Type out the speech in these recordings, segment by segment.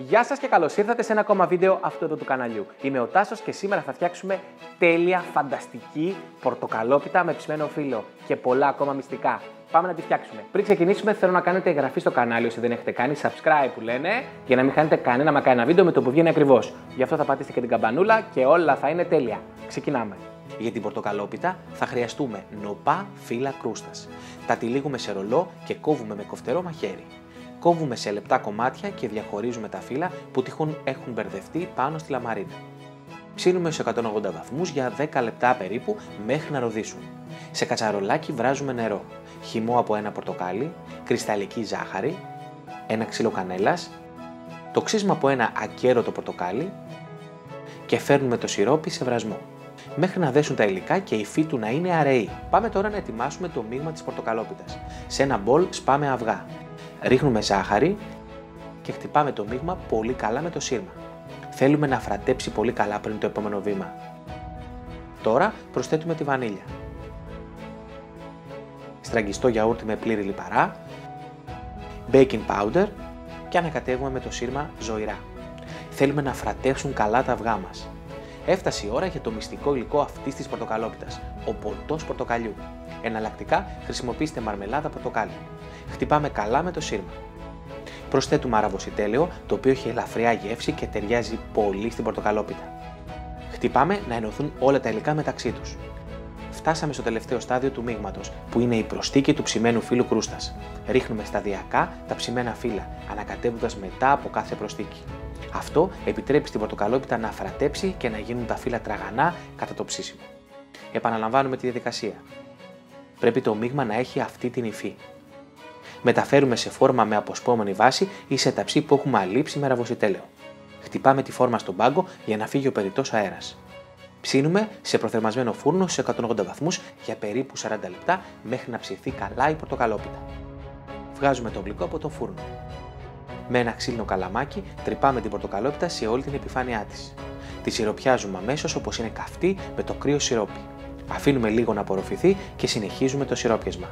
Γεια σας και καλώς ήρθατε σε ένα ακόμα βίντεο αυτού εδώ του καναλιού. Είμαι ο Τάσος και σήμερα θα φτιάξουμε τέλεια, φανταστική πορτοκαλόπιτα με ψημένο φύλλο και πολλά ακόμα μυστικά. Πάμε να τη φτιάξουμε. Πριν ξεκινήσουμε, θέλω να κάνετε εγγραφή στο κανάλι όσοι δεν έχετε κάνει, subscribe που λένε, για να μην χάνετε κανένα βίντεο με το που βγαίνει ακριβώς. Γι' αυτό θα πατήσετε και την καμπανούλα και όλα θα είναι τέλεια. Ξεκινάμε. Για την πορτοκαλόπιτα θα χρειαστούμε νοπά φύλλα κρούστας. Τα τυλίγουμε σε ρολό και κόβουμε με κοφτερό μαχαίρι. Κόβουμε σε λεπτά κομμάτια και διαχωρίζουμε τα φύλλα που τυχόν έχουν μπερδευτεί πάνω στη λαμαρίνα. Ψήνουμε σε 180 βαθμούς για 10 λεπτά περίπου μέχρι να ροδίσουν. Σε κατσαρολάκι βράζουμε νερό, χυμό από ένα πορτοκάλι, κρυσταλλική ζάχαρη, ένα ξύλο κανέλας, το ξύσμα από ένα ακέρωτο πορτοκάλι και φέρνουμε το σιρόπι σε βρασμό, μέχρι να δέσουν τα υλικά και η υφή του να είναι αραιή. Πάμε τώρα να ετοιμάσουμε το μείγμα της πορτοκαλόπιτας. Σε ένα μπολ σπάμε αυγά. Ρίχνουμε ζάχαρη και χτυπάμε το μείγμα πολύ καλά με το σύρμα. Θέλουμε να φρατέψει πολύ καλά πριν το επόμενο βήμα. Τώρα προσθέτουμε τη βανίλια. Στραγγιστό γιαούρτι με πλήρη λιπαρά, baking powder και ανακατεύουμε με το σύρμα ζωηρά. Θέλουμε να φρατέψουν καλά τα αυγά μας. Έφτασε η ώρα για το μυστικό υλικό αυτής της πορτοκαλόπιτας, ο ποτός πορτοκαλιού. Εναλλακτικά χρησιμοποιήστε μαρμελάδα πορτοκάλι. Χτυπάμε καλά με το σύρμα. Προσθέτουμε αραβοσιτέλαιο, το οποίο έχει ελαφριά γεύση και ταιριάζει πολύ στην πορτοκαλόπιτα. Χτυπάμε να ενωθούν όλα τα υλικά μεταξύ τους. Φτάσαμε στο τελευταίο στάδιο του μείγματος, που είναι η προστίκη του ψημένου φύλλου κρούστας. Ρίχνουμε σταδιακά τα ψημένα φύλλα, ανακατεύοντας μετά από κάθε προστίκη. Αυτό επιτρέπει στην πορτοκαλόπιτα να φρατέψει και να γίνουν τα φύλλα τραγανά κατά το ψήσιμο. Επαναλαμβάνουμε τη διαδικασία. Πρέπει το μείγμα να έχει αυτή την υφή. Μεταφέρουμε σε φόρμα με αποσπόμενη βάση ή σε ταψί που έχουμε αλείψει με αραβοσιτέλαιο. Χτυπάμε τη φόρμα στον πάγκο για να φύγει ο περιττός αέρας. Ψήνουμε σε προθερμασμένο φούρνο σε 180 βαθμούς για περίπου 40 λεπτά μέχρι να ψηθεί καλά η πορτοκαλόπιτα. Βγάζουμε το γλυκό από το φούρνο. Με ένα ξύλινο καλαμάκι τρυπάμε την πορτοκαλόπιτα σε όλη την επιφάνειά της. Τη σιροπιάζουμε αμέσως όπως είναι καυτή με το κρύο σιρόπι. Αφήνουμε λίγο να απορροφηθεί και συνεχίζουμε το σιρόπιασμα.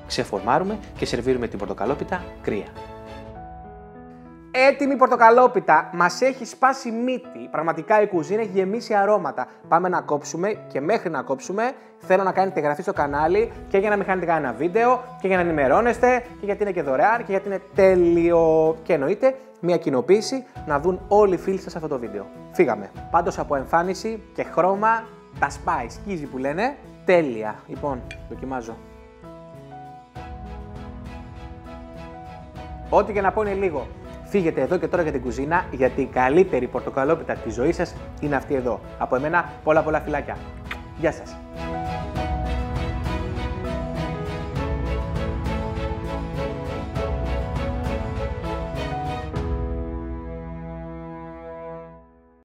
Ξεφορμάρουμε και σερβίρουμε την πορτοκαλόπιτα κρύα. Έτοιμη πορτοκαλόπιτα, μας έχει σπάσει μύτη. Πραγματικά η κουζίνα έχει γεμίσει αρώματα. Πάμε να κόψουμε και μέχρι να κόψουμε θέλω να κάνετε εγγραφή στο κανάλι και για να μην χάνετε κανένα βίντεο και για να ενημερώνεστε και γιατί είναι και δωρεάν και γιατί είναι τέλειο. Και εννοείται μια κοινοποίηση να δουν όλοι οι φίλοι σας αυτό το βίντεο. Φύγαμε. Πάντως από εμφάνιση και χρώμα τα σπάει, σκίζει που λένε. Τέλεια. Λοιπόν, δοκιμάζω. Ό,τι και να πω είναι λίγο. Φύγετε εδώ και τώρα για την κουζίνα, γιατί η καλύτερη πορτοκαλόπιτα της ζωής σας είναι αυτή εδώ. Από εμένα πολλά φιλάκια. Γεια σας.